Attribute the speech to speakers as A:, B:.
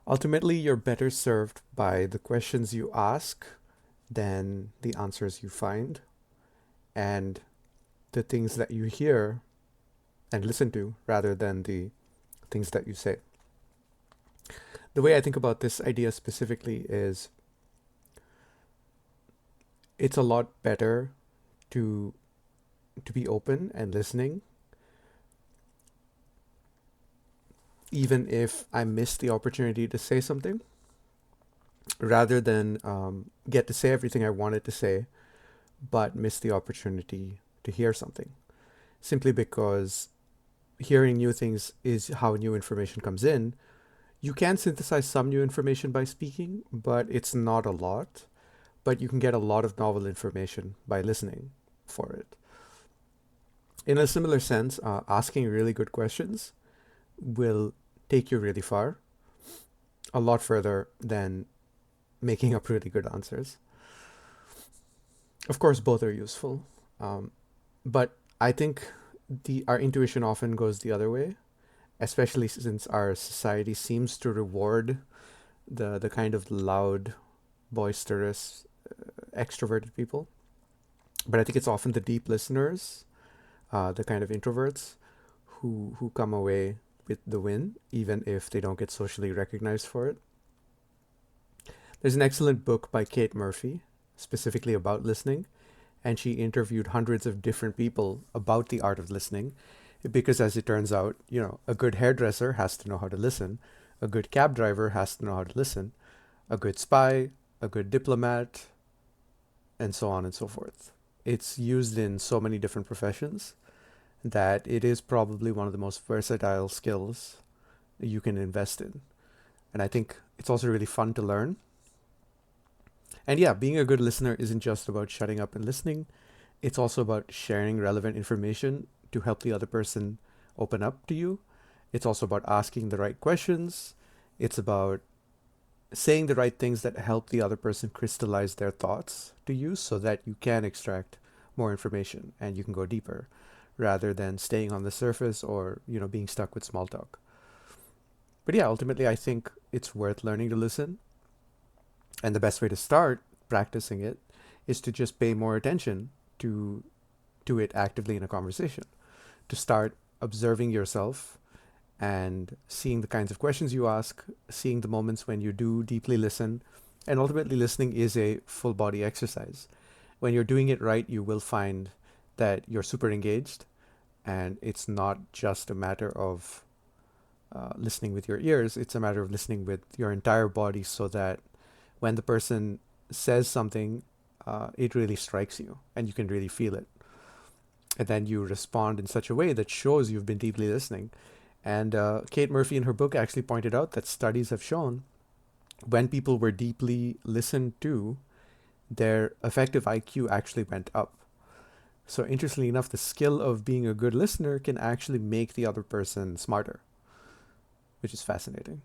A: Ultimately, you're better served by the questions you ask than the answers you find, and the things that you hear and listen to rather than the things that you say. The way I think about this idea specifically is it's a lot better to to be open and listening, even if I miss the opportunity to say something, rather than get to say everything I wanted to say, but miss the opportunity to hear something. Simply because hearing new things is how new information comes in. You can synthesize some new information by speaking, but it's not a lot. But you can get a lot of novel information by listening for it. In a similar sense, asking really good questions will take you really far, a lot further than making up really good answers. Of course, both are useful, um, but I think the our intuition often goes the other way, especially since our society seems to reward the kind of loud, boisterous, extroverted people. But I think it's often the deep listeners, the kind of introverts, who come away with the win, even if they don't get socially recognized for it. There's an excellent book by Kate Murphy, specifically about listening, and she interviewed hundreds of different people about the art of listening. Because as it turns out, a good hairdresser has to know how to listen, a good cab driver has to know how to listen, a good spy, a good diplomat, and so on and so forth. It's used in so many different professions that it is probably one of the most versatile skills you can invest in. And I think it's also really fun to learn. And yeah, being a good listener isn't just about shutting up and listening, it's also about sharing relevant information to help the other person open up to you. It's also about asking the right questions. It's about saying the right things that help the other person crystallize their thoughts to you so that you can extract more information and you can go deeper rather than staying on the surface or, being stuck with small talk. But yeah, ultimately, I think it's worth learning to listen. And the best way to start practicing it is to just pay more attention to it actively in a conversation. To start observing yourself and seeing the kinds of questions you ask, seeing the moments when you do deeply listen, and ultimately listening is a full body exercise. When you're doing it right, you will find that you're super engaged, and it's not just a matter of listening with your ears, it's a matter of listening with your entire body so that when the person says something, it really strikes you and you can really feel it. And then you respond in such a way that shows you've been deeply listening. And Kate Murphy in her book actually pointed out that studies have shown when people were deeply listened to, their effective IQ actually went up. So, interestingly enough, the skill of being a good listener can actually make the other person smarter, which is fascinating.